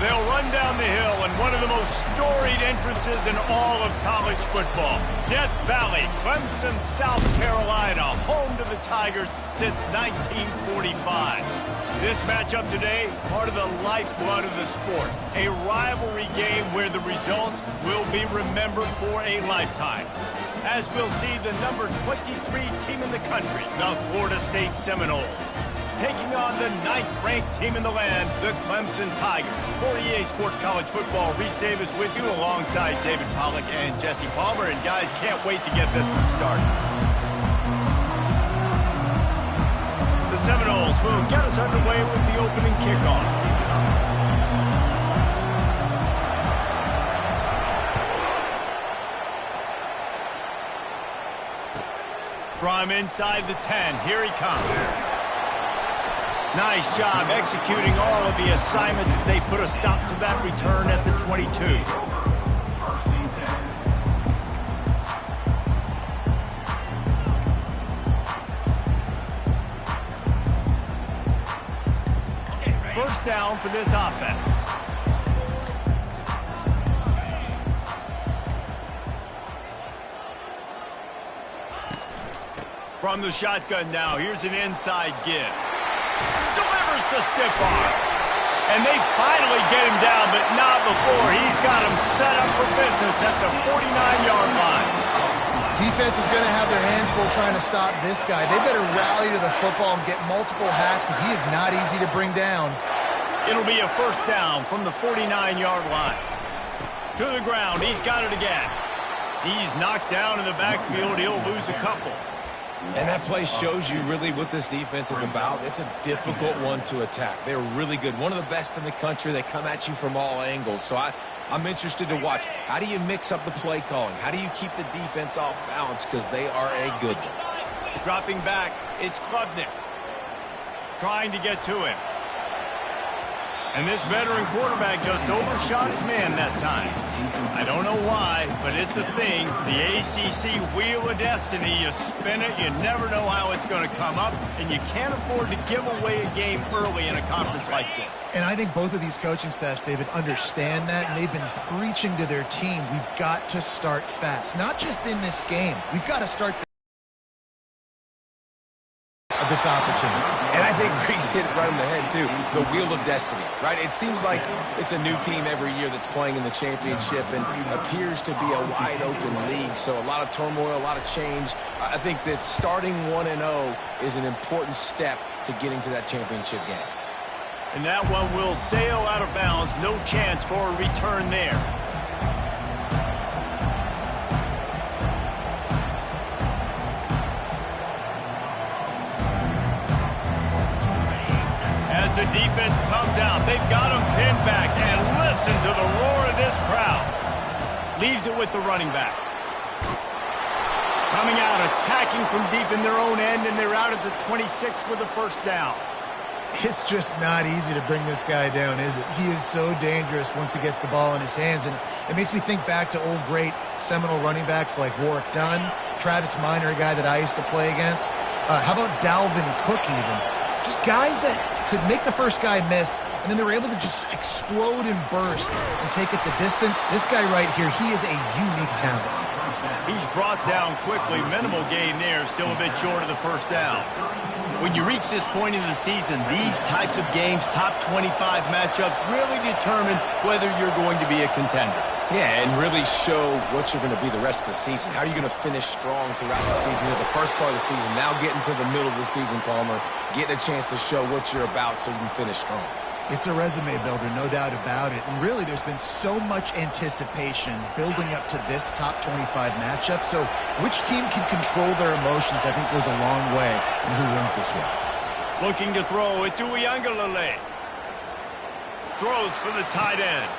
they'll run down the hill in one of the most storied entrances in all of college football. Death Valley, Clemson, South Carolina, home to the Tigers since 1945. This matchup today, part of the lifeblood of the sport. A rivalry game where the results will be remembered for a lifetime. As we'll see the number 23 team in the country, the Florida State Seminoles, taking on the 9th-ranked team in the land, the Clemson Tigers. For EA Sports College Football, Reese Davis with you alongside David Pollack and Jesse Palmer. And guys, can't wait to get this one started. The Seminoles will get us underway with the opening kickoff. From inside the 10, here he comes. Nice job executing all of the assignments as they put a stop to that return at the 22. First down for this offense. From the shotgun now, here's an inside give. Delivers the stiff arm. And they finally get him down, but not before. He's got him set up for business at the 49-yard line. Defense is going to have their hands full trying to stop this guy. They better rally to the football and get multiple hats because he is not easy to bring down. It'll be a first down from the 49-yard line. To the ground, he's got it again. He's knocked down in the backfield. He'll lose a couple. And that play shows you really what this defense is about. It's a difficult one to attack. They're really good. One of the best in the country. They come at you from all angles. So I'm interested to watch. How do you mix up the play calling? How do you keep the defense off balance? Because they are a good one. Dropping back, it's Klubnik. Trying to get to him. And this veteran quarterback just overshot his man that time. I don't know why, but it's a thing. The ACC Wheel of Destiny, you spin it, you never know how it's going to come up, and you can't afford to give away a game early in a conference like this. And I think both of these coaching staffs, David, understand that, and they've been preaching to their team, we've got to start fast. Not just in this game. We've got to start this opportunity. And I think Reese hit it right in the head, too. The Wheel of Destiny, right? It seems like it's a new team every year that's playing in the championship and appears to be a wide-open league. So a lot of turmoil, a lot of change. I think that starting 1-0 is an important step to getting to that championship game. And that one will sail out of bounds. No chance for a return there. The defense comes out. They've got him pinned back, and listen to the roar of this crowd. Leaves it with the running back. Coming out, attacking from deep in their own end, and they're out at the 26 with a first down. It's just not easy to bring this guy down, is it? He is so dangerous once he gets the ball in his hands, and it makes me think back to old great Seminole running backs like Warwick Dunn, Travis Minor, a guy that I used to play against. How about Dalvin Cook even? Just guys that could make the first guy miss, and then they were able to just explode and burst and take it the distance. This guy right here, he is a unique talent. He's brought down quickly. Minimal gain there, still a bit short of the first down. When you reach this point in the season, these types of games, top 25 matchups, really determine whether you're going to be a contender. Yeah, and really show what you're going to be the rest of the season. How are you going to finish strong throughout the season? You know, the first part of the season, now getting to the middle of the season, Palmer, getting a chance to show what you're about so you can finish strong. It's a resume builder, no doubt about it. And really, there's been so much anticipation building up to this top 25 matchup. So which team can control their emotions, I think, goes a long way in who wins this one. Looking to throw, it's Uiagalelei. Throws for the tight end.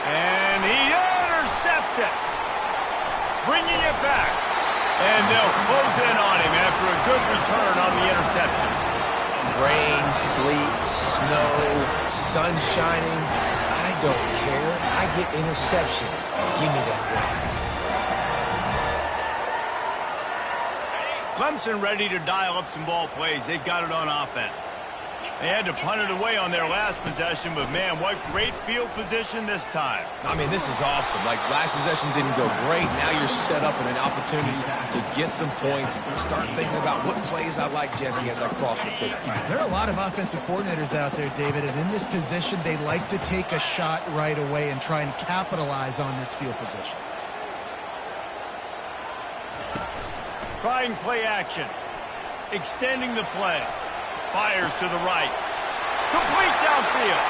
And he intercepts it. Bringing it back. And they'll close in on him after a good return on the interception. Rain, sleet, snow, sun shining. I don't care. I get interceptions. Give me that ball. Clemson ready to dial up some ball plays. They've got it on offense. They had to punt it away on their last possession, but man, what great field position this time. I mean, this is awesome. Like, last possession didn't go great. Now you're set up in an opportunity to get some points. Start thinking about what plays I like, Jesse, as I cross the 50. There are a lot of offensive coordinators out there, David, and in this position, they like to take a shot right away and try and capitalize on this field position. Trying play action. Extending the play. Fires to the right. Complete downfield.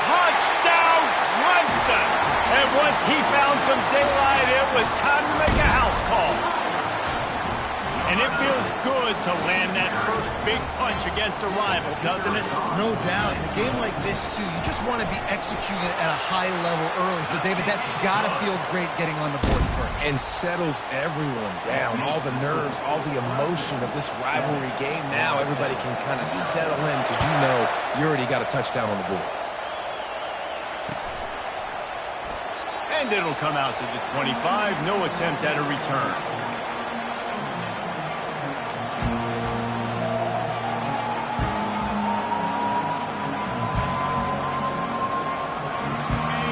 Touchdown, Clemson! And once he found some daylight, it was time to make a house call. And it feels good to land that first big punch against a rival, doesn't it? No doubt. In a game like this, too, you just want to be executing at a high level early. So, David, that's got to feel great getting on the board first. And settles everyone down. All the nerves, all the emotion of this rivalry game. Now everybody can kind of settle in because you know you already got a touchdown on the board. And it'll come out to the 25. No attempt at a return.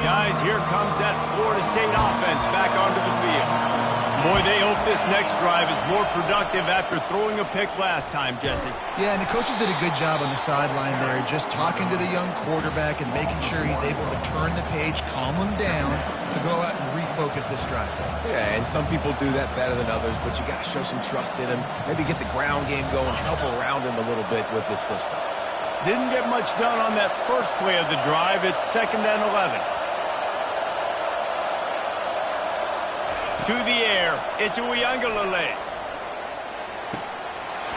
Guys, here comes that Florida State offense back onto the field. Boy, they hope this next drive is more productive after throwing a pick last time, Jesse. Yeah, and the coaches did a good job on the sideline there, just talking to the young quarterback and making sure he's able to turn the page, calm him down, to go out and refocus this drive. Yeah, and some people do that better than others, but you got to show some trust in him. Maybe get the ground game going, help around him a little bit with this system. Didn't get much done on that first play of the drive. It's 2nd and 11. To the air, it's Uiagalelei.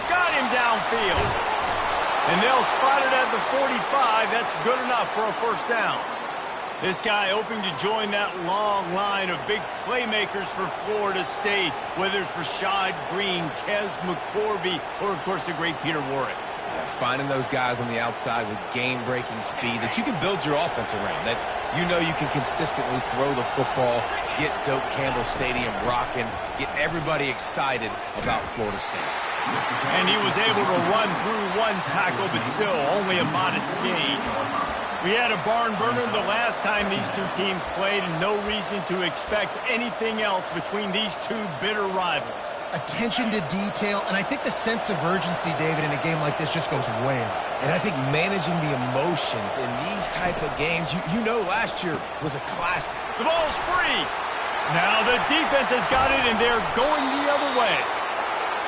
Got him downfield. And they'll spot it at the 45. That's good enough for a first down. This guy hoping to join that long line of big playmakers for Florida State, whether it's Rashad Green, Kez McCorvey, or, of course, the great Peter Warrick. Finding those guys on the outside with game-breaking speed that you can build your offense around, that you know you can consistently throw the football, get Doak Campbell Stadium rocking, get everybody excited about Florida State. And he was able to run through one tackle, but still only a modest gain. We had a barn burner the last time these two teams played, and no reason to expect anything else between these two bitter rivals. Attention to detail, and I think the sense of urgency, David, in a game like this just goes way up. And I think managing the emotions in these type of games, you know last year was a class. The ball's free. Now the defense has got it, and they're going the other way.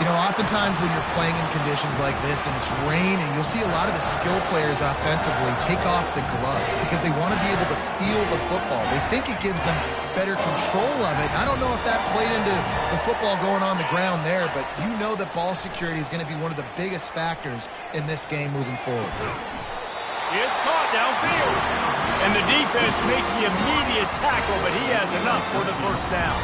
You know, oftentimes when you're playing in conditions like this and it's raining, you'll see a lot of the skill players offensively take off the gloves because they want to be able to feel the football. They think it gives them better control of it. I don't know if that played into the football going on the ground there, but you know that ball security is going to be one of the biggest factors in this game moving forward. It's caught downfield. And the defense makes the immediate tackle, but he has enough for the first down.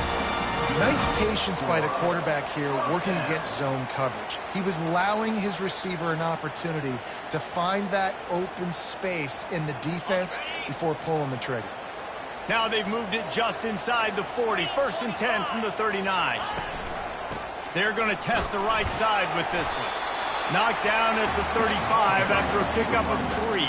Nice patience by the quarterback here working against zone coverage. He was allowing his receiver an opportunity to find that open space in the defense before pulling the trigger. Now they've moved it just inside the 40. 1st and 10 from the 39. They're going to test the right side with this one. Knocked down at the 35 after a pickup of 3.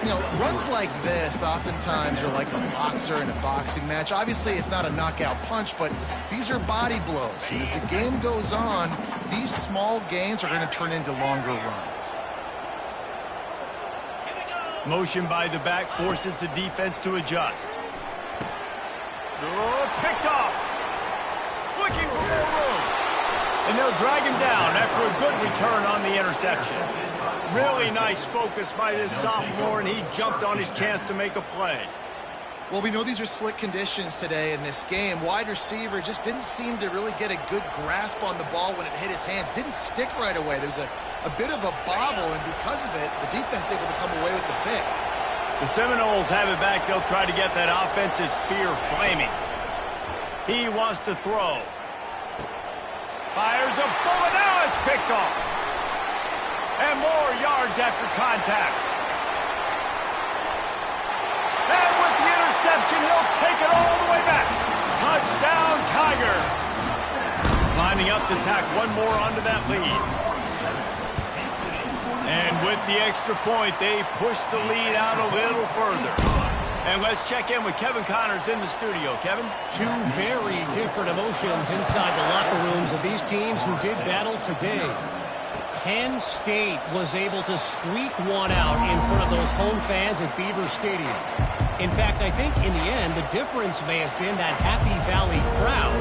You know, runs like this oftentimes are like a boxer in a boxing match. Obviously, it's not a knockout punch, but these are body blows. And as the game goes on, these small gains are going to turn into longer runs. Motion by the back forces the defense to adjust. Oh, picked off. Looking for more room. And they'll drag him down after a good return on the interception. Really nice focus by this sophomore, and he jumped on his chance to make a play. Well, we know these are slick conditions today in this game. Wide receiver just didn't seem to really get a good grasp on the ball when it hit his hands. Didn't stick right away. There was a bit of a bobble, and because of it, the defense able to come away with the pick. The Seminoles have it back. They'll try to get that offensive spear flaming. He wants to throw. Fires a bullet. Now it's picked off. And more yards after contact. And with the interception, he'll take it all the way back. Touchdown, Tiger. Lining up to tack one more onto that lead. And with the extra point, they push the lead out a little further. And let's check in with Kevin Connors in the studio. Kevin? Two very different emotions inside the locker rooms of these teams who did battle today. Penn State was able to squeak one out in front of those home fans at Beaver Stadium. In fact, I think in the end, the difference may have been that Happy Valley crowd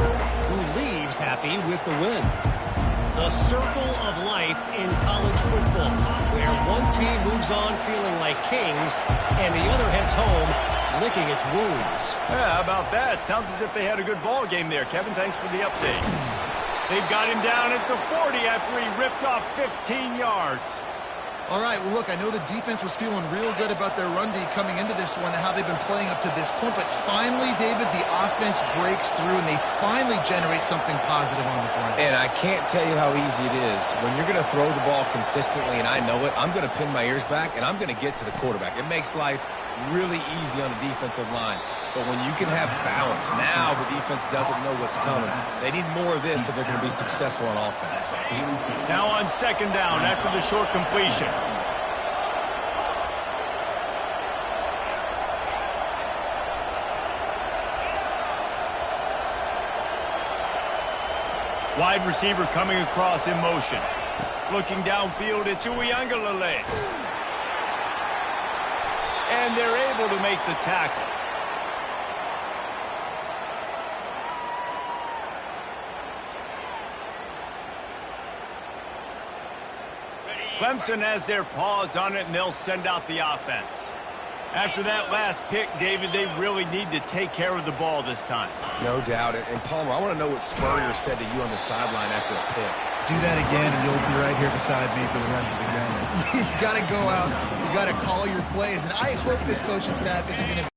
who leaves happy with the win. The circle of life in college football, where one team moves on feeling like kings and the other heads home licking its wounds. Yeah, how about that? Sounds as if they had a good ball game there. Kevin, thanks for the update. They've got him down at the 40 after he ripped off 15 yards. All right, well, look, I know the defense was feeling real good about their run D coming into this one and how they've been playing up to this point, but finally, David, the offense breaks through and they finally generate something positive on the ground. And I can't tell you how easy it is. When you're going to throw the ball consistently, and I know it, I'm going to pin my ears back and I'm going to get to the quarterback. It makes life really easy on the defensive line. But when you can have balance, now the defense doesn't know what's coming. They need more of this if they're going to be successful on offense. Now on second down after the short completion. Wide receiver coming across in motion. Looking downfield, it's Uiagalelei. And they're able to make the tackle. Clemson has their paws on it, and they'll send out the offense. After that last pick, David, they really need to take care of the ball this time. No doubt. And Palmer, I want to know what Spurrier said to you on the sideline after a pick. Do that again, and you'll be right here beside me for the rest of the game. You got to go out. You got to call your plays, and I hope this coaching staff isn't going to.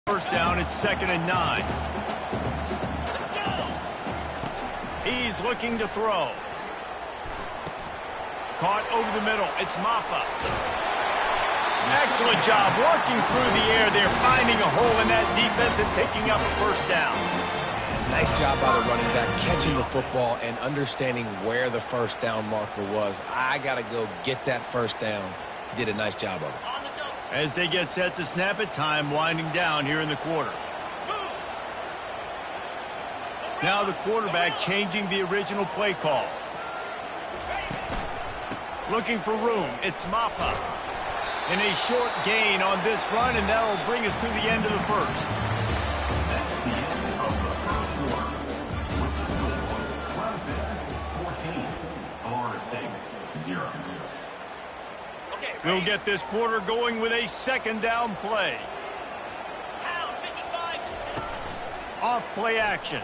First down, it's 2nd and 9. He's looking to throw. Caught over the middle. It's Maffa. Excellent job working through the air. They're finding a hole in that defense and picking up a first down. Nice job by the running back, catching the football and understanding where the first down marker was. I got to go get that first down. He did a nice job of it. As they get set to snap it, time winding down here in the quarter. Now the quarterback changing the original play call. Looking for room. It's Maffa. And a short gain on this run, and that will bring us to the end of the first. That's the end of the first quarter. With the score, Clemson 14, Florida State 0. We'll get this quarter going with a second down play. Off play action.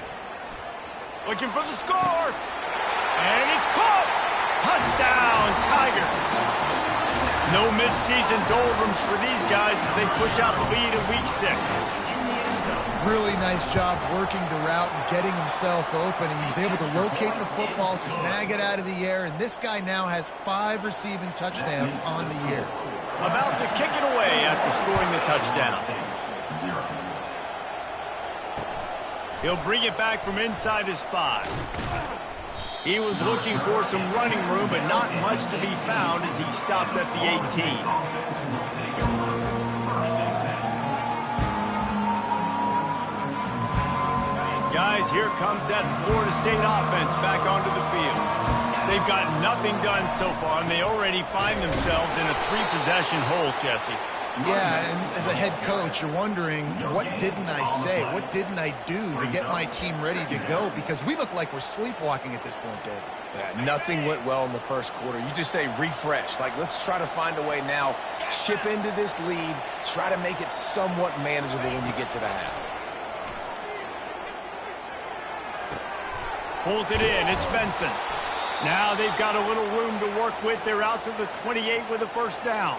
Looking for the score. And it's caught. Touchdown, Tigers. No midseason doldrums for these guys as they push out the lead in Week 6. Really nice job working the route and getting himself open, and he was able to locate the football, snag it out of the air, and this guy now has 5 receiving touchdowns on the year. About to kick it away after scoring the touchdown. He'll bring it back from inside his 5. He was looking for some running room, but not much to be found as he stopped at the 18. Guys, here comes that Florida State offense back onto the field. They've got nothing done so far, and they already find themselves in a 3-possession hole, Jesse. Yeah, and as a head coach, you're wondering, what didn't I say? What didn't I do to get my team ready to go? Because we look like we're sleepwalking at this point, Dave. Yeah, nothing went well in the first quarter. You just say refresh. Like, let's try to find a way now. Chip into this lead. Try to make it somewhat manageable when you get to the half. Pulls it in. It's Benson. Now they've got a little room to work with. They're out to the 28 with a first down.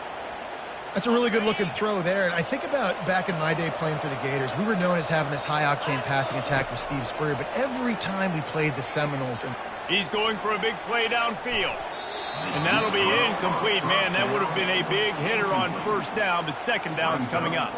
That's a really good-looking throw there. And I think about back in my day playing for the Gators, we were known as having this high-octane passing attack with Steve Spurrier, but every time we played the Seminoles... He's going for a big play downfield. And that'll be incomplete, man. That would have been a big hitter on first down, but second down's coming up.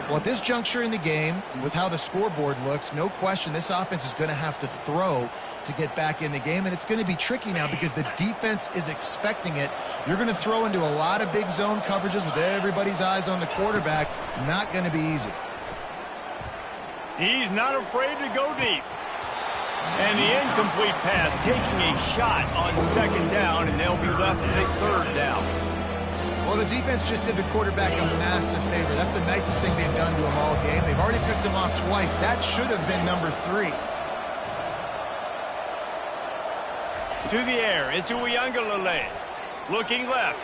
Well, at this juncture in the game, with how the scoreboard looks, no question this offense is going to have to throw to get back in the game, and it's going to be tricky now because the defense is expecting it. You're going to throw into a lot of big zone coverages with everybody's eyes on the quarterback. Not going to be easy. He's not afraid to go deep. And the incomplete pass taking a shot on second down, and they'll be left at a third down. Well, the defense just did the quarterback a massive favor. That's the nicest thing they've done to him all game. They've already picked him off twice. That should have been number 3. To the air, it's Uiagalelei. Looking left.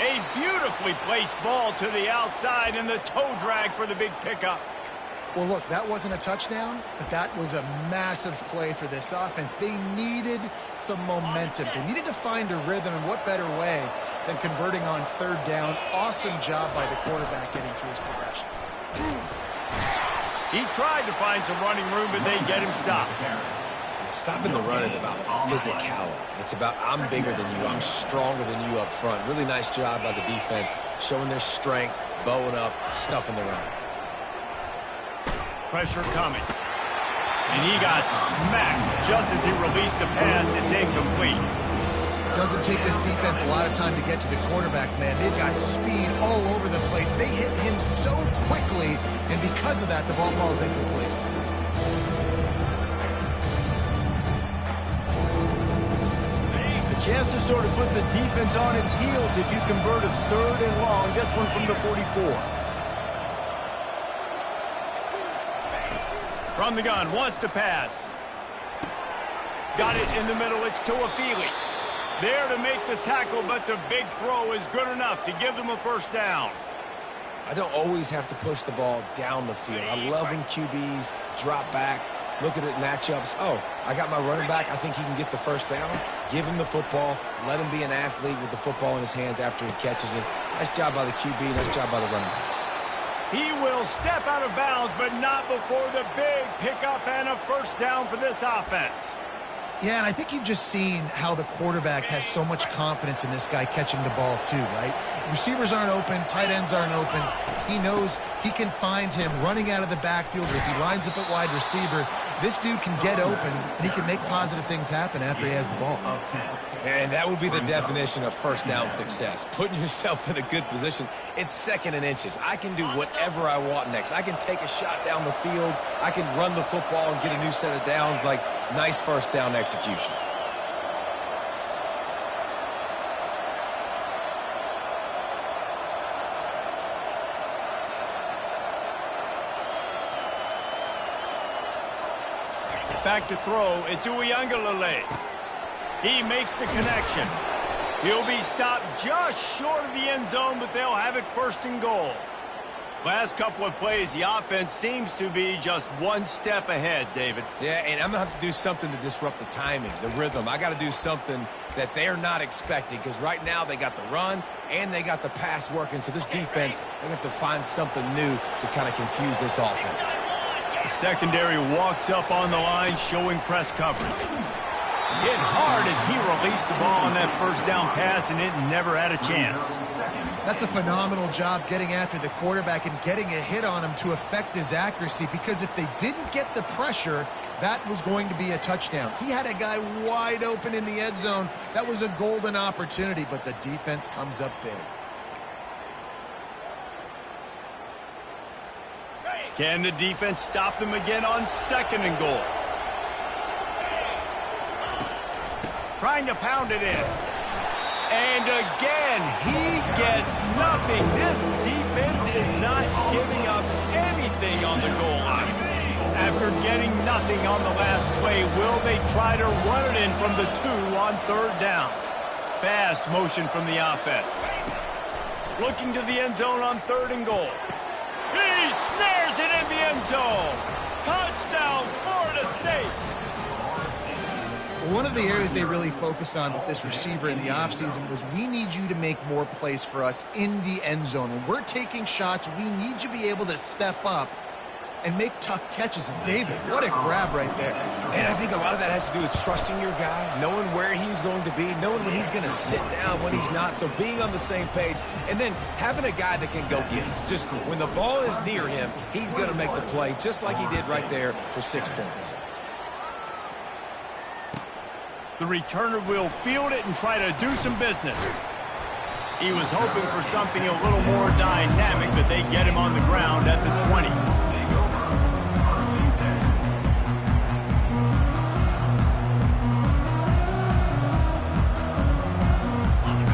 A beautifully placed ball to the outside, and the toe drag for the big pickup. Well, look, that wasn't a touchdown, but that was a massive play for this offense. They needed some momentum. They needed to find a rhythm, and what better way than converting on third down. Awesome job by the quarterback getting through his progression. He tried to find some running room, but they get him stopped. Stopping the run is about physicality. It's about I'm bigger than you, I'm stronger than you up front. Really nice job by the defense, showing their strength, bowing up, stuffing the run. Pressure coming. And he got smacked just as he released the pass. It's incomplete. Doesn't take this defense a lot of time to get to the quarterback, man. They've got speed all over the place. They hit him so quickly, and because of that, the ball falls incomplete. A chance to sort of put the defense on its heels if you convert a third and long. This one from the 44. From the gun, wants to pass. Got it in the middle, it's Tuafili. There to make the tackle, but the big throw is good enough to give them a first down. I don't always have to push the ball down the field. I love when QBs drop back, look at it matchups. Oh, I got my running back. I think he can get the first down. Give him the football. Let him be an athlete with the football in his hands after he catches it. Nice job by the QB. Nice job by the running back. He will step out of bounds, but not before the big pickup and a first down for this offense. Yeah, and I think you've just seen how the quarterback has so much confidence in this guy catching the ball too, right? Receivers aren't open, tight ends aren't open. He knows he can find him running out of the backfield, or if he lines up at wide receiver, this dude can get open, and he can make positive things happen after he has the ball. And that would be the definition of first down success. Putting yourself in a good position. It's second and inches. I can do whatever I want next. I can take a shot down the field. I can run the football and get a new set of downs. Like, nice first down execution. Back to throw, it's Uiagalelei. He makes the connection. He'll be stopped just short of the end zone, but they'll have it first and goal. Last couple of plays, the offense seems to be just one step ahead, David. Yeah, and I'm going to have to do something to disrupt the timing, the rhythm. I got to do something that they're not expecting, because right now they got the run and they got the pass working. So this defense, they're going to have to find something new to kind of confuse this offense. The secondary walks up on the line, showing press coverage. Hit hard as he released the ball on that first down pass, and it never had a chance. That's a phenomenal job getting after the quarterback and getting a hit on him to affect his accuracy, because if they didn't get the pressure, that was going to be a touchdown. He had a guy wide open in the end zone. That was a golden opportunity, but the defense comes up big. Can the defense stop them again on second and goal? Trying to pound it in. And again, he gets nothing. This defense is not giving up anything on the goal line. After getting nothing on the last play, will they try to run it in from the 2 on third down? Fast motion from the offense. Looking to the end zone on third and goal. He snares it in the end zone. Touchdown, Florida State. One of the areas they really focused on with this receiver in the offseason was, we need you to make more plays for us in the end zone. When we're taking shots, we need you to be able to step up and make tough catches. And David, what a grab right there. And I think a lot of that has to do with trusting your guy, knowing where he's going to be, knowing when he's going to sit down, when he's not. So being on the same page, and then having a guy that can go get it. Just when the ball is near him, he's going to make the play, just like he did right there for 6 points. The returner will field it and try to do some business. He was hoping for something a little more dynamic, but they get him on the ground at the 20.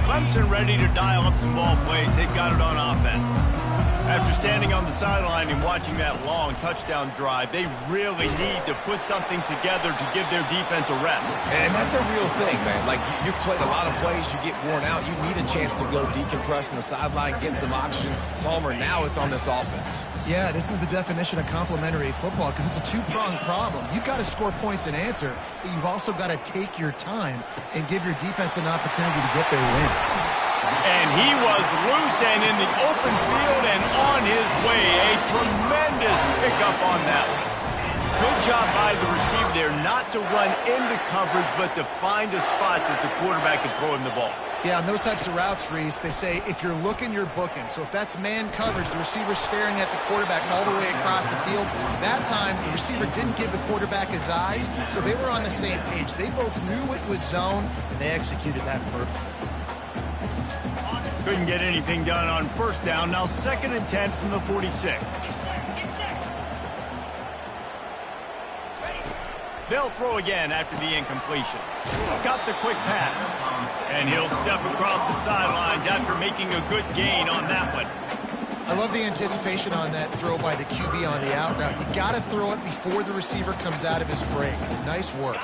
Clemson ready to dial up some ball plays. They've got it on offense. After standing on the sideline and watching that long touchdown drive, they really need to put something together to give their defense a rest. And that's a real thing, man. Like, you played a lot of plays, you get worn out, you need a chance to go decompress on the sideline, get some oxygen. Palmer, now it's on this offense. Yeah, this is the definition of complementary football because it's a two-pronged problem. You've got to score points and answer, but you've also got to take your time and give your defense an opportunity to get their win. And he was loose and in the open field and on his way. A tremendous pickup on that one. Good job by the receiver there not to run into coverage, but to find a spot that the quarterback can throw him the ball. Yeah, on those types of routes, Reese, they say if you're looking, you're booking. So if that's man coverage, the receiver's staring at the quarterback all the way across the field. That time, the receiver didn't give the quarterback his eyes, so they were on the same page. They both knew it was zone, and they executed that perfectly. Couldn't get anything done on first down. Now 2nd and 10 from the 46. They'll throw again after the incompletion. Got the quick pass. And he'll step across the sidelines after making a good gain on that one. I love the anticipation on that throw by the QB on the out route. You got to throw it before the receiver comes out of his break. Nice work.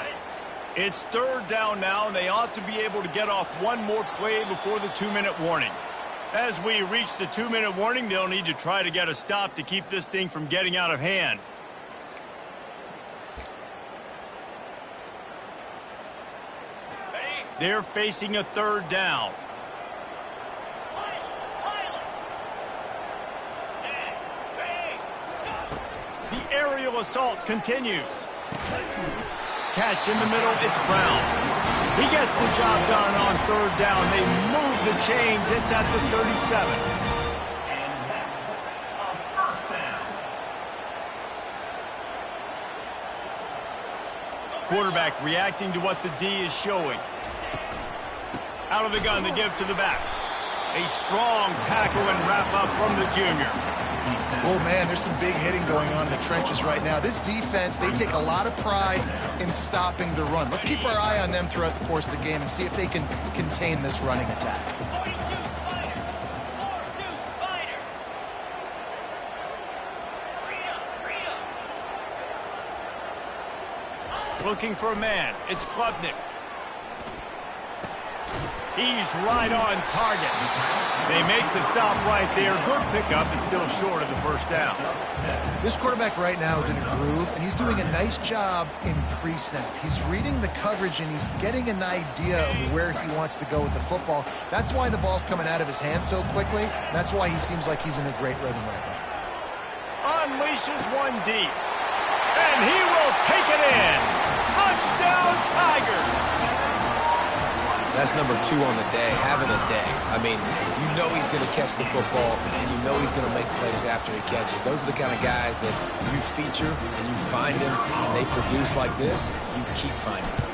It's 3rd down now, and they ought to be able to get off one more play before the 2-minute warning. As we reach the 2-minute warning, they'll need to try to get a stop to keep this thing from getting out of hand. They're facing a 3rd down. The aerial assault continues. Catch in the middle, it's Brown. He gets the job done on 3rd down. They move the chains. It's at the 37. And that's a first down. Quarterback reacting to what the D is showing. Out of the gun to give to the back. A strong tackle and wrap up from the junior. Oh, man, there's some big hitting going on in the trenches right now. This defense, they take a lot of pride in stopping the run. Let's keep our eye on them throughout the course of the game and see if they can contain this running attack. Looking for a man. It's Klubnik. He's right on target. They make the stop right there. Good pickup. It's still short of the first down. This quarterback right now is in a groove, and he's doing a nice job in pre-snap. He's reading the coverage, and he's getting an idea of where he wants to go with the football. That's why the ball's coming out of his hands so quickly. That's why he seems like he's in a great rhythm right now. Unleashes one deep. And he will take it in. Touchdown, Tigers. That's number 2 on the day, having a day. I mean, you know he's going to catch the football, and you know he's going to make plays after he catches. Those are the kind of guys that you feature, and you find them, and they produce like this, you keep finding them.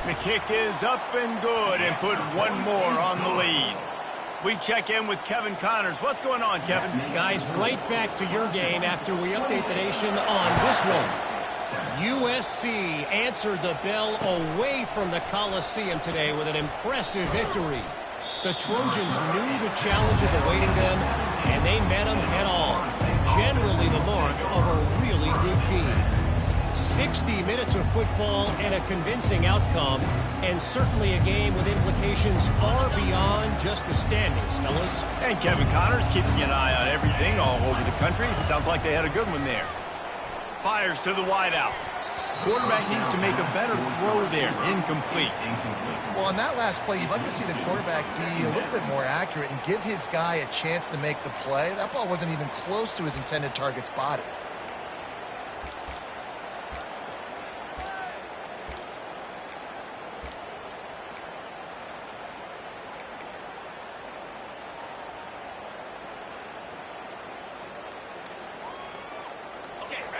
The kick is up and good, and put one more on the lead. We check in with Kevin Connors. What's going on, Kevin? Guys, right back to your game after we update the nation on this one. USC answered the bell away from the Coliseum today with an impressive victory. The Trojans knew the challenges awaiting them, and they met them head-on. Generally the mark of a really good team. 60 minutes of football and a convincing outcome, and certainly a game with implications far beyond just the standings, fellas. And Kevin Connors keeping an eye on everything all over the country. Sounds like they had a good one there. Fires to the wideout. Quarterback needs to make a better throw there. Incomplete. Well, on that last play, you'd like to see the quarterback be a little bit more accurate and give his guy a chance to make the play. That ball wasn't even close to his intended target's body.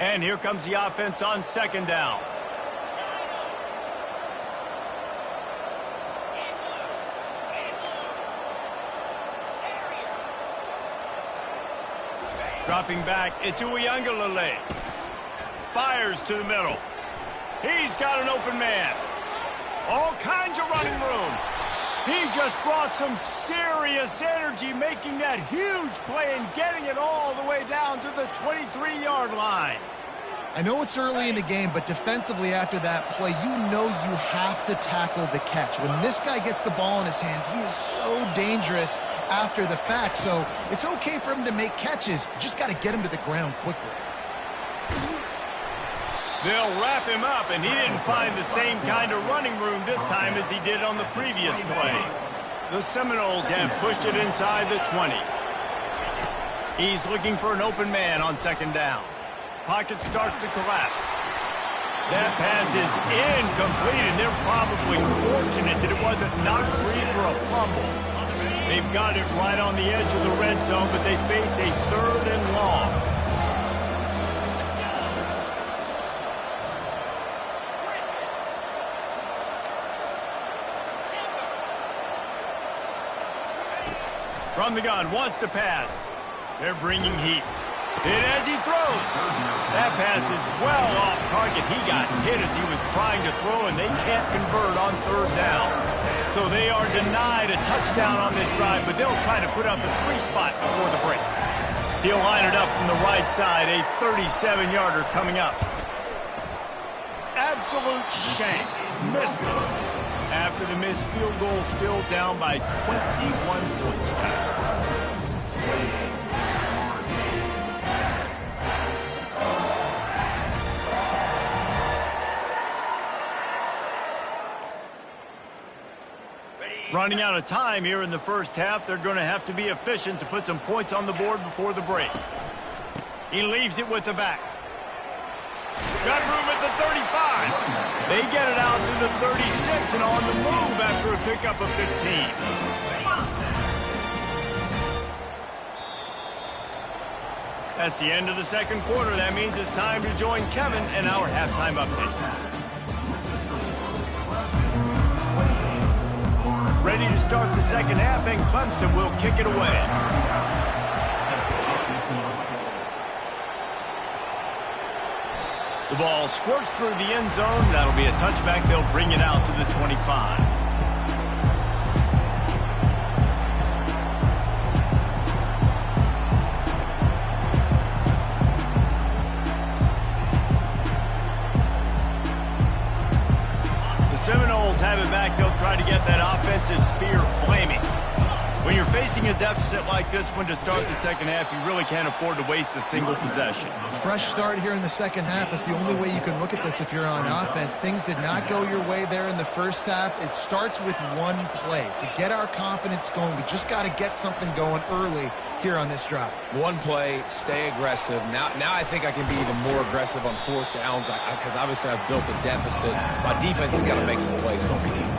And here comes the offense on second down. Dropping back, it's Uiagalelei. Fires to the middle. He's got an open man. All kinds of running room. He just brought some serious energy, making that huge play and getting it all the way down to the 23-yard line. I know it's early in the game, but defensively after that play, you know you have to tackle the catch. When this guy gets the ball in his hands, he is so dangerous after the fact. So it's okay for him to make catches. You just got to get him to the ground quickly. They'll wrap him up, and he didn't find the same kind of running room this time as he did on the previous play. The Seminoles have pushed it inside the 20. He's looking for an open man on second down. Pocket starts to collapse. That pass is incomplete, and they're probably fortunate that it wasn't knocked free for a fumble. They've got it right on the edge of the red zone, but they face a 3rd and long. From the gun, wants to pass. They're bringing heat. And as he throws, that pass is well off target. He got hit as he was trying to throw, and they can't convert on 3rd down. So they are denied a touchdown on this drive, but they'll try to put up a 3 spot before the break. He'll line it up from the right side, a 37-yarder coming up. Absolute shank. Missed it. After the missed field goal, still down by 21 points. Running out of time here in the first half. They're going to have to be efficient to put some points on the board before the break. He leaves it with the back. Got room at the 35. They get it out to the 36 and on the move after a pickup of 15. That's the end of the second quarter. That means it's time to join Kevin in our halftime update. Ready to start the second half, and Clemson will kick it away. The ball squirts through the end zone. That'll be a touchback. They'll bring it out to the 25. Seminoles have it back. They'll try to get that offensive spear flaming. When you're facing a deficit like this one to start the second half, you really can't afford to waste a single possession. Fresh start here in the second half. That's the only way you can look at this if you're on offense. Things did not go your way there in the first half. It starts with one play. To get our confidence going, we just got to get something going early here on this drive. One play, stay aggressive. Now I think I can be even more aggressive on 4th downs because obviously I've built a deficit. My defense has got to make some plays for me, team.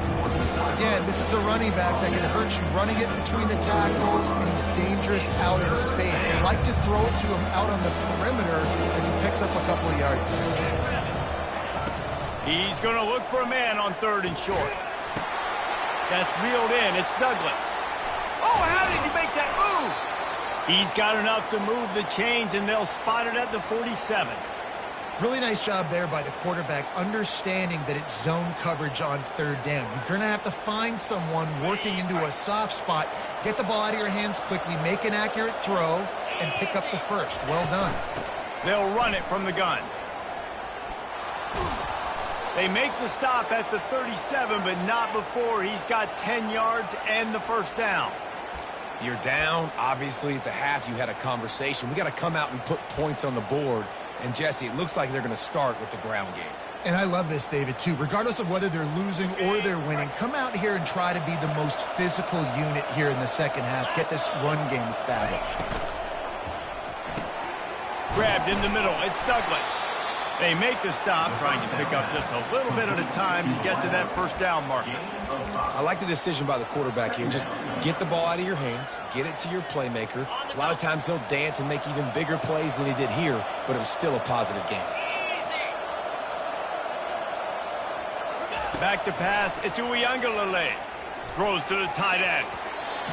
Again, this is a running back that can hurt you running it between the tackles, and he's dangerous out in space. They like to throw it to him out on the perimeter as he picks up a couple of yards there. He's going to look for a man on 3rd and short. That's reeled in. It's Douglas. Oh, how did he make that move? He's got enough to move the chains, and they'll spot it at the 47. Really nice job there by the quarterback, understanding that it's zone coverage on 3rd down. You're going to have to find someone working into a soft spot, get the ball out of your hands quickly, make an accurate throw, and pick up the first. Well done. They'll run it from the gun. They make the stop at the 37, but not before he's got 10 yards and the first down. You're down. Obviously, at the half, you had a conversation. We got to come out and put points on the board. And, Jesse, it looks like they're going to start with the ground game. And I love this, David, too. Regardless of whether they're losing or they're winning, come out here and try to be the most physical unit here in the second half. Get this run game established. Grabbed in the middle. It's Douglas. They make the stop, trying to pick up just a little bit at a time to get to that first down marker. I like the decision by the quarterback here. Just get the ball out of your hands, get it to your playmaker. A lot of times he'll dance and make even bigger plays than he did here, but it was still a positive game. Back to pass, it's Uiagalelei. Throws to the tight end.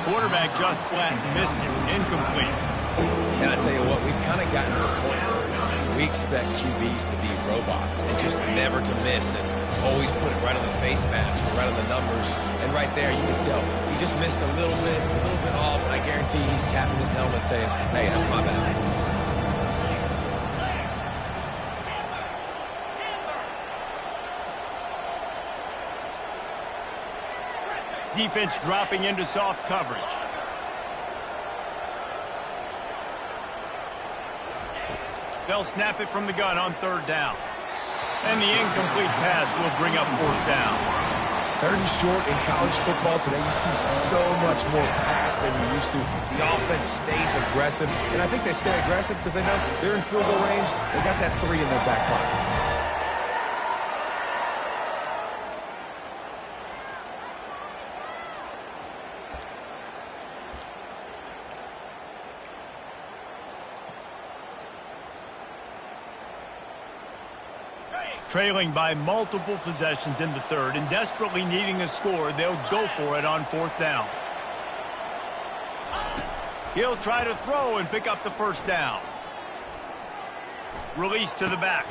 Quarterback just flat missed it. Incomplete. And I tell you what, we've kind of gotten to the point where we expect QBs to be robots and just never to miss and always put it right on the face mask or right on the numbers. And right there, you can tell he just missed a little bit off, and I guarantee he's tapping his helmet saying, hey, that's my bad. Defense dropping into soft coverage. They'll snap it from the gun on third down. And the incomplete pass will bring up fourth down. Third and short in college football today, you see so much more pass than you used to. The offense stays aggressive, and I think they stay aggressive because they know they're in field goal range. They got that 3 in their back pocket. Trailing by multiple possessions in the third and desperately needing a score, they'll go for it on fourth down. He'll try to throw and pick up the first down. Release to the back.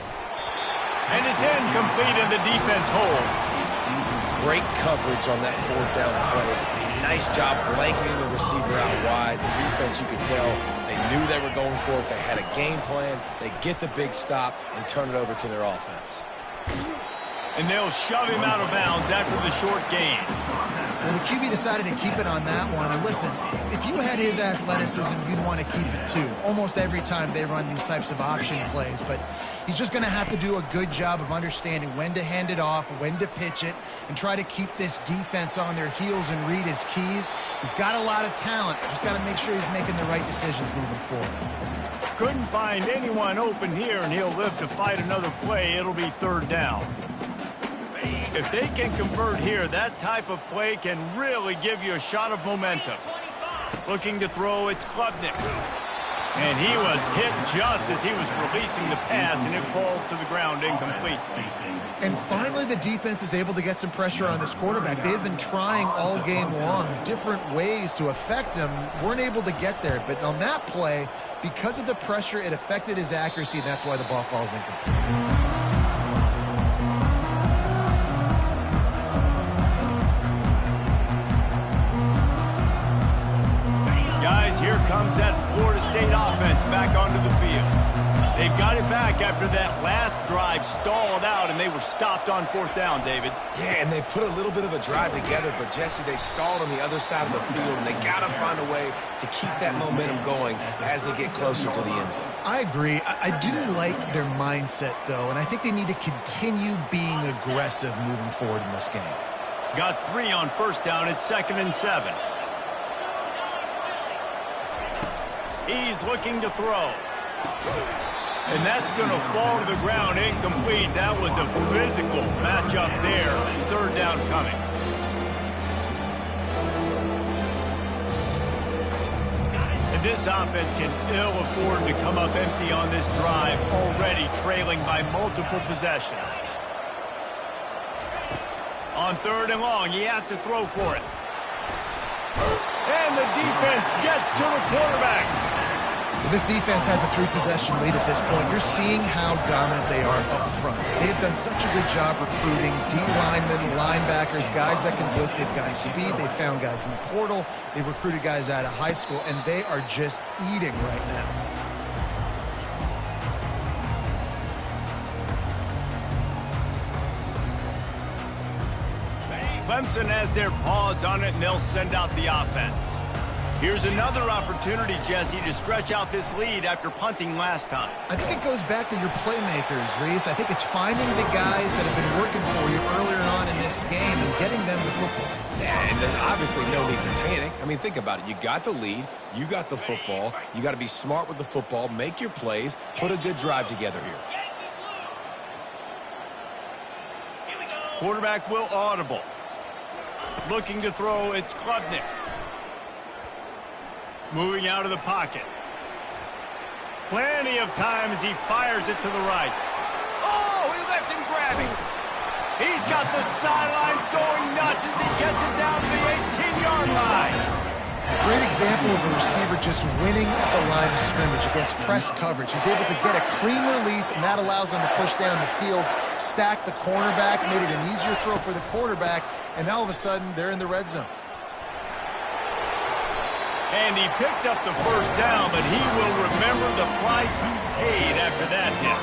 And it's incomplete, and the defense holds. Great coverage on that fourth down play. Nice job blanketing the receiver out wide. The defense, you could tell, they knew they were going for it. They had a game plan. They get the big stop and turn it over to their offense. And they'll shove him out of bounds after the short gain. Well, the QB decided to keep it on that one. And listen, if you had his athleticism, you'd want to keep it too. Almost every time they run these types of option plays. But he's just going to have to do a good job of understanding when to hand it off, when to pitch it, and try to keep this defense on their heels and read his keys. He's got a lot of talent. Just got to make sure he's making the right decisions moving forward. Couldn't find anyone open here, and he'll live to fight another play. It'll be third down. If they can convert here, that type of play can really give you a shot of momentum. Looking to throw, it's Klubnik. And he was hit just as he was releasing the pass, and it falls to the ground incomplete. And finally, the defense is able to get some pressure on this quarterback. They had been trying all game long different ways to affect him. Weren't able to get there. But on that play, because of the pressure, it affected his accuracy, and that's why the ball falls incomplete. Here comes that Florida State offense back onto the field. They've got it back after that last drive stalled out, and they were stopped on fourth down, David. Yeah, and they put a little bit of a drive together, but, Jesse, they stalled on the other side of the field, and they got to find a way to keep that momentum going as they get closer to the end zone. I agree. I do like their mindset, though, and I think they need to continue being aggressive moving forward in this game. Got 3 on first down. It's 2nd and 7. He's looking to throw. And that's going to fall to the ground incomplete. That was a physical matchup there. Third down coming. And this offense can ill afford to come up empty on this drive, already trailing by multiple possessions. On third and long, he has to throw for it. And the defense gets to the quarterback. This defense has a 3-possession lead at this point. You're seeing how dominant they are up front. They've done such a good job recruiting D-linemen, linebackers, guys that can blitz. They've got speed. They've found guys in the portal. They've recruited guys out of high school, and they are just eating right now. Clemson has their paws on it, and they'll send out the offense. Here's another opportunity, Jesse, to stretch out this lead after punting last time. I think it goes back to your playmakers, Reese. I think it's finding the guys that have been working for you earlier on in this game and getting them the football. Yeah, and there's obviously no need to panic. I mean, think about it. You got the lead. You got the football. You got to be smart with the football, make your plays, put a good drive together here. Quarterback will audible. Looking to throw, it's Klubnik. Moving out of the pocket. Plenty of time as he fires it to the right. Oh, he left him grabbing. He's got the sidelines going nuts as he gets it down to the 18-yard line. Great example of a receiver just winning at the line of scrimmage against press coverage. He's able to get a clean release, and that allows him to push down the field, stack the cornerback, made it an easier throw for the quarterback, and now all of a sudden they're in the red zone. And he picks up the first down, but he will remember the price he paid after that hit.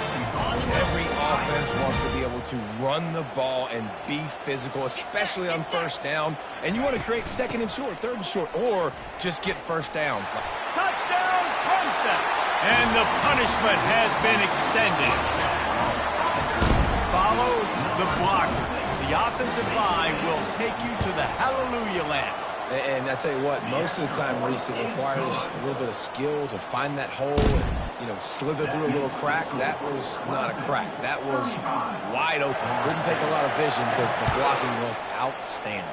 Every offense wants to be able to run the ball and be physical, especially on first down. And you want to create second and short, third and short, or just get first downs. Touchdown, Clemson! And the punishment has been extended. Follow the blocker. The offensive line will take you to the hallelujah land. And I tell you what, most of the time, Reese, it requires a little bit of skill to find that hole and, slither through a little crack. That was not a crack. That was wide open. Didn't take a lot of vision because the blocking was outstanding.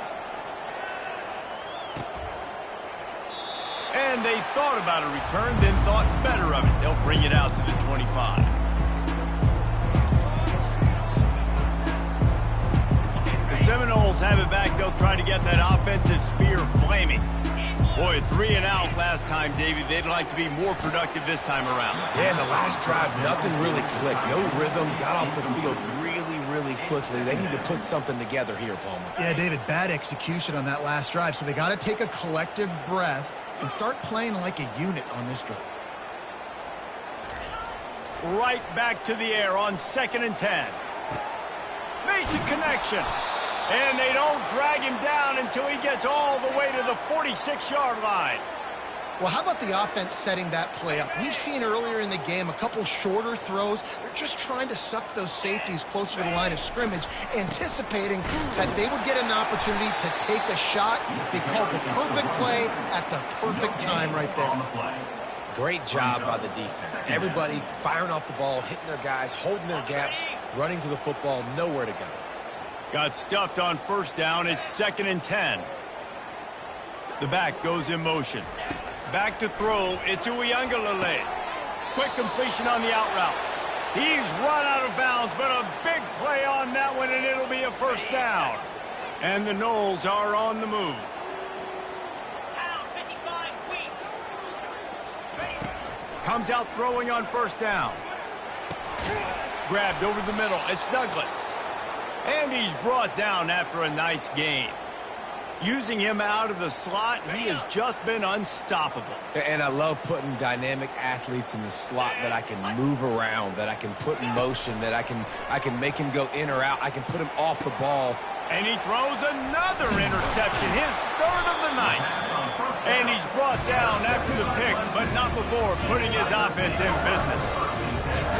And they thought about a return, then thought better of it. They'll bring it out to the 25. The Seminoles have it back. They'll try to get that offensive spear flaming. Boy, 3 and out last time, Davey. They'd like to be more productive this time around. Yeah, in the last drive, nothing really clicked. No rhythm. Got off the field really quickly. They need to put something together here, Palmer. Yeah, David, bad execution on that last drive, so they got to take a collective breath and start playing like a unit on this drive. Right back to the air on 2nd and 10. Makes a connection. And they don't drag him down until he gets all the way to the 46-yard line. Well, how about the offense setting that play up? We've seen earlier in the game a couple shorter throws. They're just trying to suck those safeties closer to the line of scrimmage, anticipating that they would get an opportunity to take a shot. They called the perfect play at the perfect time right there. Great job by the defense. Everybody firing off the ball, hitting their guys, holding their gaps, running to the football, nowhere to go. Got stuffed on first down. It's 2nd and 10. The back goes in motion. Back to throw. It's Uiagalelei. Quick completion on the out route. He's run out of bounds, but a big play on that one, and it'll be a first down. And the Noles are on the move. Comes out throwing on first down. Grabbed over the middle. It's Douglas. And he's brought down after a nice gain. Using him out of the slot, he has just been unstoppable. And I love putting dynamic athletes in the slot that I can move around, that I can put in motion, that I can make him go in or out. I can put him off the ball. And he throws another interception, his 3rd of the night. And he's brought down after the pick, but not before putting his offense in business.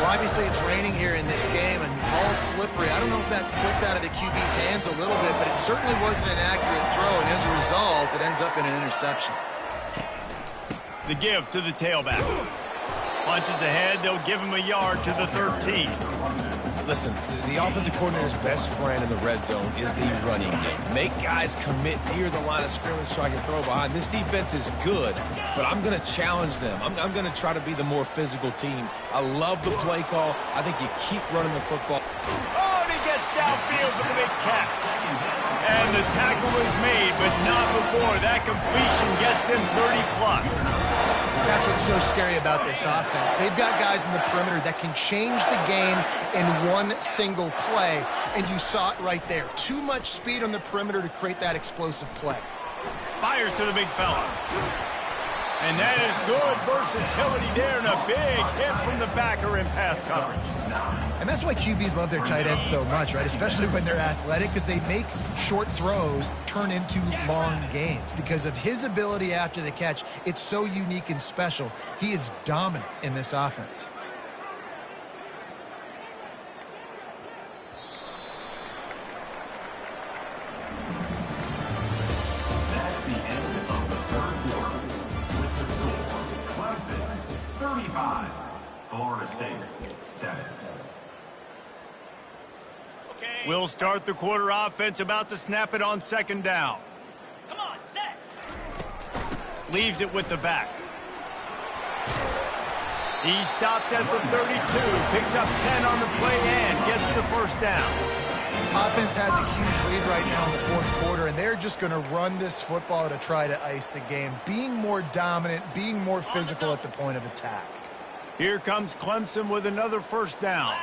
Well, obviously it's raining here in this game, and ball's slippery. I don't know if that slipped out of the QB's hands a little bit, but it certainly wasn't an accurate throw, and as a result, it ends up in an interception. The give to the tailback. Punches ahead, they'll give him a yard to the 13. Listen, the offensive coordinator's best friend in the red zone is the running game. Make guys commit near the line of scrimmage so I can throw behind. This defense is good, but I'm going to challenge them. I'm going to try to be the more physical team. I love the play call. I think you keep running the football. Oh, and he gets downfield for the big catch. And the tackle is made, but not before that completion gets them 30+. That's what's so scary about this offense. They've got guys in the perimeter that can change the game in one single play, and you saw it right there. Too much speed on the perimeter to create that explosive play. Fires to the big fella. And that is good versatility there, and a big hit from the backer in pass coverage. And that's why QBs love their tight ends so much, right? Especially when they're athletic, because they make short throws turn into long gains. Because of his ability after the catch, it's so unique and special. He is dominant in this offense. That's the end of the 3rd quarter. With the score, Clemson 35, Florida State 7. We'll start the quarter offense, about to snap it on second down. Come on, set. Leaves it with the back. He stopped at the 32, picks up 10 on the play and gets the first down. Offense has a huge lead right now in the fourth quarter, and they're just going to run this football to try to ice the game, being more dominant, being more physical at the point of attack. Here comes Clemson with another first down.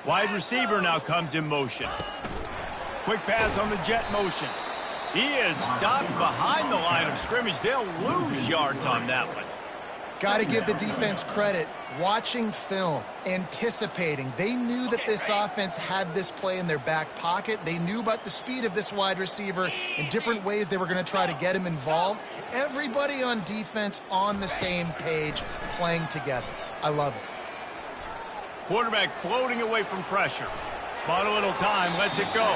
Wide receiver now comes in motion. Quick pass on the jet motion. He is stopped behind the line of scrimmage. They'll lose yards on that one. Got to give the defense credit. Watching film, anticipating. They knew that this offense had this play in their back pocket. They knew about the speed of this wide receiver in different ways they were going to try to get him involved. Everybody on defense on the same page, playing together. I love it. Quarterback floating away from pressure. Bought a little time, lets it go.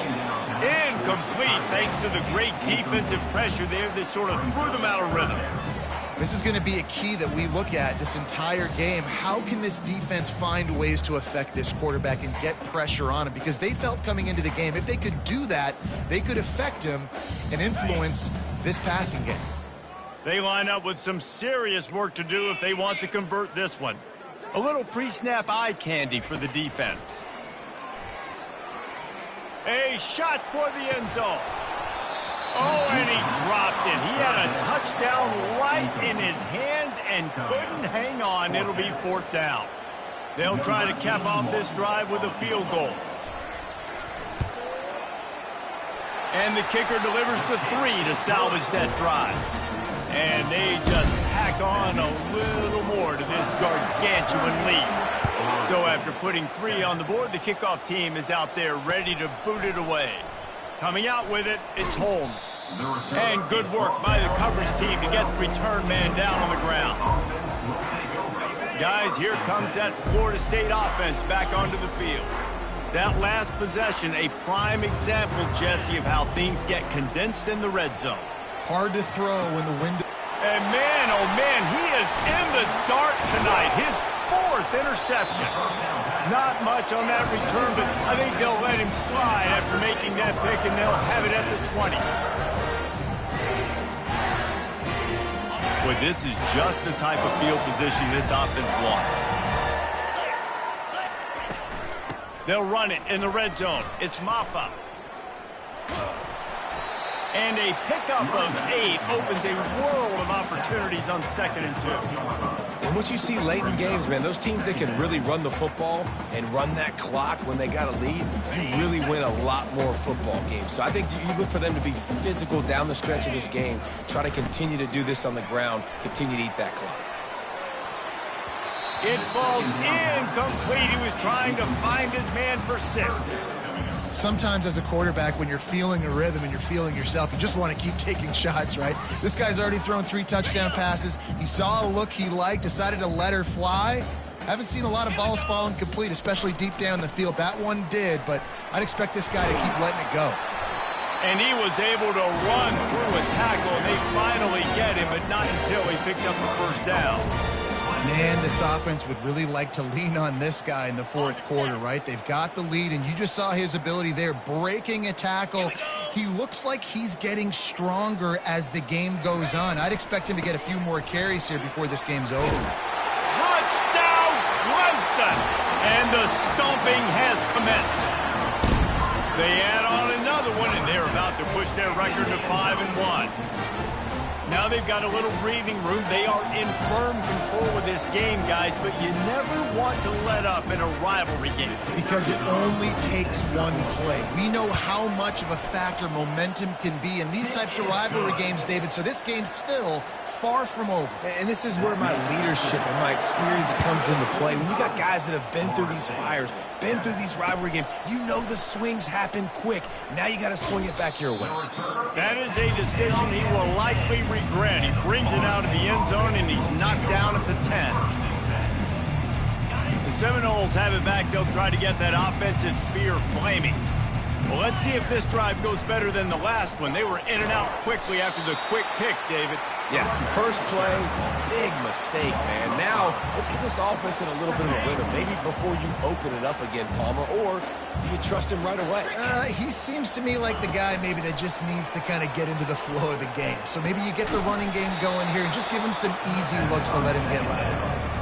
Incomplete thanks to the great defensive pressure there that sort of threw them out of rhythm. This is going to be a key that we look at this entire game. How can this defense find ways to affect this quarterback and get pressure on him? Because they felt coming into the game, if they could do that, they could affect him and influence this passing game. They line up with some serious work to do if they want to convert this one. A little pre-snap eye candy for the defense. A shot toward the end zone. Oh, and he dropped it. He had a touchdown right in his hands and couldn't hang on. It'll be fourth down. They'll try to cap off this drive with a field goal. And the kicker delivers the 3 to salvage that drive. And they just tack on a little more to this gargantuan lead. So after putting 3 on the board, the kickoff team is out there ready to boot it away. Coming out with it, it's Holmes. And good work by the coverage team to get the return man down on the ground. Guys, here comes that Florida State offense back onto the field. That last possession, a prime example, Jesse, of how things get condensed in the red zone. Hard to throw when the wind... And man, oh man, he is in the dark tonight. His 4th interception. Not much on that return, but I think they'll let him slide after making that pick, and they'll have it at the 20. Well, this is just the type of field position this offense wants. They'll run it in the red zone. It's Maffa. And a pickup of 8 opens a world of opportunities on 2nd and 2. And what you see late in games, man, those teams that can really run the football and run that clock when they got a lead, you really win a lot more football games. So I think you look for them to be physical down the stretch of this game, try to continue to do this on the ground, continue to eat that clock. It falls incomplete. He was trying to find his man for 6. Sometimes as a quarterback, when you're feeling a rhythm and you're feeling yourself, you just want to keep taking shots, right? This guy's already thrown 3 touchdown passes. He saw a look he liked, decided to let her fly. Haven't seen a lot of balls falling complete, especially deep down the field. That one did, but I'd expect this guy to keep letting it go. And he was able to run through a tackle, and they finally get him, but not until he picks up the first down. Man, this offense would really like to lean on this guy in the 4th quarter, right? They've got the lead, and you just saw his ability there, breaking a tackle. He looks like he's getting stronger as the game goes on. I'd expect him to get a few more carries here before this game's over. Touchdown, Clemson! And the stomping has commenced. They add on another one, and they're about to push their record to 5-1. Now they've got a little breathing room. They are in firm control of this game, guys, but you never want to let up in a rivalry game. Because it only takes one play. We know how much of a factor momentum can be in these types of rivalry games, David, so this game's still far from over. And this is where my leadership and my experience comes into play. When you got guys that have been through these fires, been through these rivalry games, you know the swings happen quick. Now you got to swing it back your way. That is a decision he will likely regret. He brings it out of the end zone, and he's knocked down at the 10. The Seminoles have it back. They'll try to get that offensive spear flaming. Well, let's see if this drive goes better than the last one. They were in and out quickly after the quick pick, David. Yeah, first play, big mistake, man. Now, let's get this offense in a little bit of a rhythm. Maybe before you open it up again, Palmer, or do you trust him right away? He seems to me like the guy maybe that just needs to kind of get into the flow of the game. So maybe you get the running game going here and just give him some easy looks to let him get by.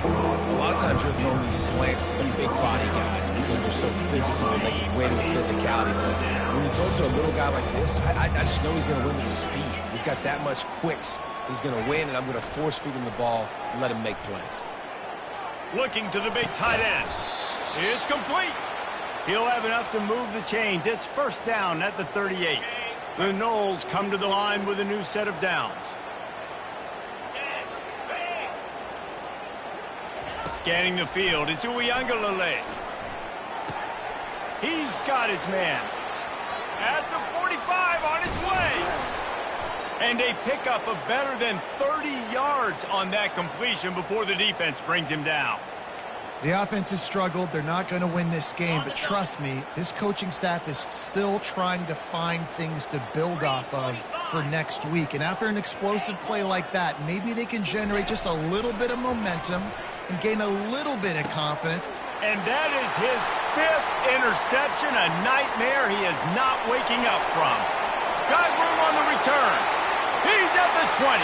A lot of times you're throwing these slants to the big body guys because they're so physical and they can win with physicality. But when you throw to a little guy like this, I just know he's going to win with his speed. He's got that much quicks. He's going to win, and I'm going to force feed him the ball and let him make plays. Looking to the big tight end. It's complete. He'll have enough to move the chains. It's first down at the 38. The Noles come to the line with a new set of downs. Scanning the field, it's Uiagalelei. He's got his man. At the 45, on his way. And a pickup of better than 30 yards on that completion before the defense brings him down. The offense has struggled. They're not going to win this game, but trust me, this coaching staff is still trying to find things to build off of for next week. And after an explosive play like that, maybe they can generate just a little bit of momentum and gain a little bit of confidence. And that is his 5th interception, a nightmare he is not waking up from. Got room on the return. He's at the 20.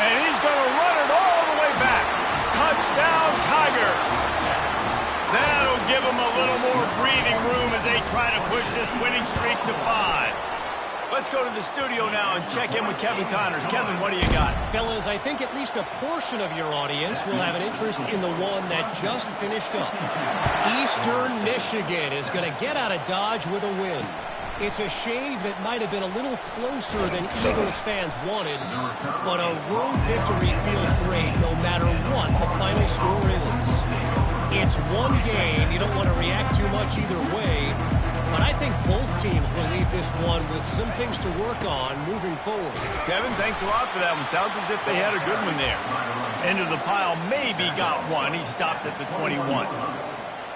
And he's going to run it all the way back. Touchdown, Tigers. That'll give them a little more breathing room as they try to push this winning streak to 5. Let's go to the studio now and check in with Kevin Connors. Kevin, what do you got? Fellas, I think at least a portion of your audience will have an interest in the one that just finished up. Eastern Michigan is going to get out of Dodge with a win. It's a shave that might have been a little closer than Eagles fans wanted, but a road victory feels great no matter what the final score is. It's one game. You don't want to react too much either way, but I think both teams will leave this one with some things to work on moving forward. Kevin, thanks a lot for that one. Sounds as if they had a good one there. End of the pile, maybe got one. He stopped at the 21.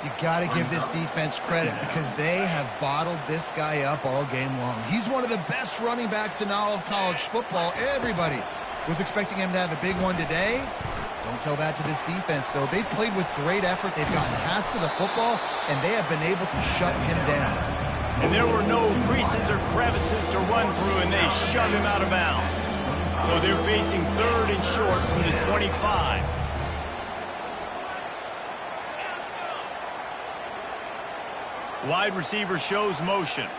You got to give this defense credit because they have bottled this guy up all game long. He's one of the best running backs in all of college football. Everybody was expecting him to have a big one today. Don't tell that to this defense, though. They played with great effort. They've gotten hats to the football, and they have been able to shut him down. And there were no creases or crevices to run through, and they shoved him out of bounds. So they're facing 3rd and short from the 25. Wide receiver shows motion.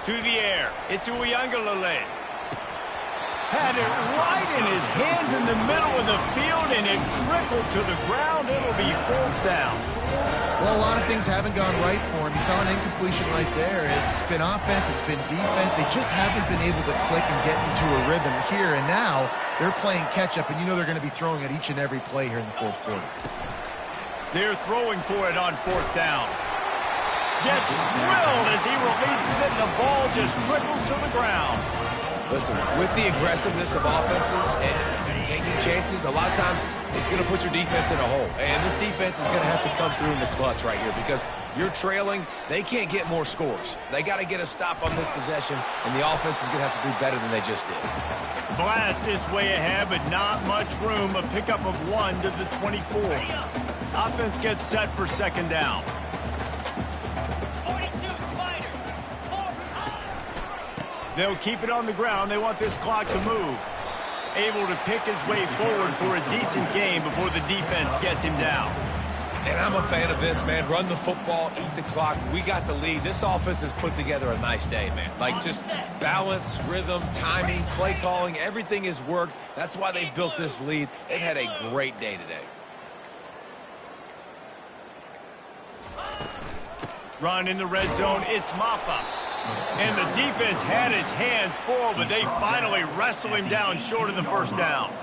To the air. It's Uiagalelei. Had it right in his hands in the middle of the field, and it trickled to the ground. It'll be 4th down. Well, a lot of things haven't gone right for him. You saw an incompletion right there. It's been offense, it's been defense. They just haven't been able to click and get into a rhythm here. And now they're playing catch-up, and you know they're going to be throwing at each and every play here in the 4th quarter. They're throwing for it on 4th down. Gets drilled as he releases it, and the ball just trickles to the ground. Listen, with the aggressiveness of offenses and taking chances, a lot of times it's going to put your defense in a hole. And this defense is going to have to come through in the clutch right here because you're trailing. They can't get more scores. They got to get a stop on this possession, and the offense is going to have to do better than they just did. Blast is way ahead, but not much room. A pickup of 1 to the 24. Offense gets set for 2nd down. They'll keep it on the ground. They want this clock to move. Able to pick his way forward for a decent game before the defense gets him down. And I'm a fan of this, man. Run the football, eat the clock. We got the lead. This offense has put together a nice day, man. Like just balance, rhythm, timing, play calling, everything has worked. That's why they built this lead. They've had a great day today. Run in the red zone. It's Maffa. And the defense had his hands full, but they finally wrestle him down short of the 1st down.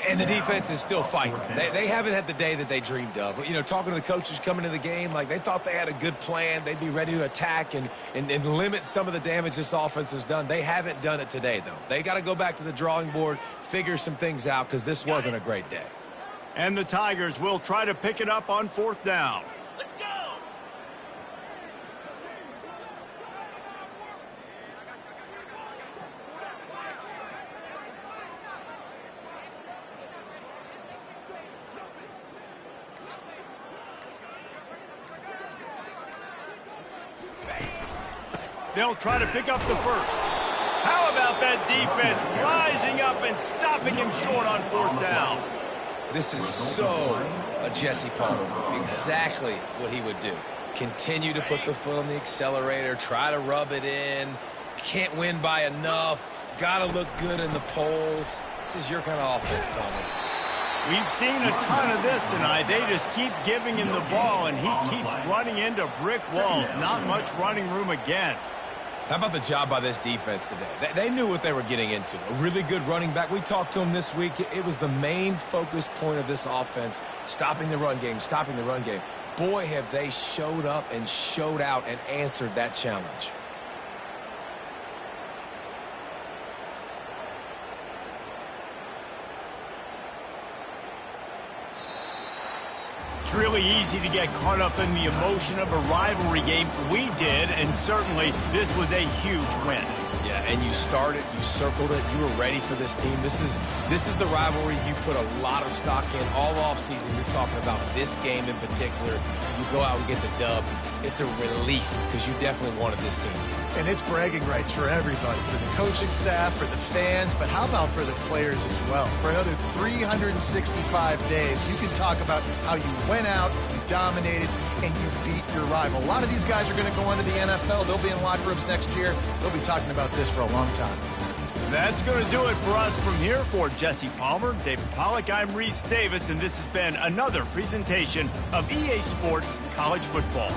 And the defense is still fighting. They haven't had the day that they dreamed of. You know, talking to the coaches coming into the game, like they thought they had a good plan. They'd be ready to attack and limit some of the damage this offense has done. They haven't done it today, though. They got to go back to the drawing board, figure some things out, because this wasn't a great day. And the Tigers will try to pick it up on 4th down. They'll try to pick up the first. How about that defense rising up and stopping him short on 4th down? This is so a Jesse Palmer move. Exactly what he would do. Continue to put the foot on the accelerator, try to rub it in. Can't win by enough. Got to look good in the polls. This is your kind of offense, Palmer. We've seen a ton of this tonight. They just keep giving him the ball, and he keeps running into brick walls. Not much running room again. How about the job by this defense today? They knew what they were getting into. A really good running back. We talked to him this week. It was the main focus point of this offense, stopping the run game, stopping the run game. Boy, have they showed up and showed out and answered that challenge. It's really easy to get caught up in the emotion of a rivalry game. We did, and certainly this was a huge win. Yeah, and you started, you circled it, you were ready for this team. This is the rivalry you put a lot of stock in all offseason. You're talking about this game in particular. You go out and get the dub. It's a relief because you definitely wanted this team. And it's bragging rights for everybody, for the coaching staff, for the fans, but how about for the players as well? For another 365 days, you can talk about how you went out, you dominated, and you beat your rival. A lot of these guys are going to go into the NFL. They'll be in locker rooms next year. They'll be talking about this for a long time. That's going to do it for us from here. For Jesse Palmer, David Pollack, I'm Reese Davis, and this has been another presentation of EA Sports College Football.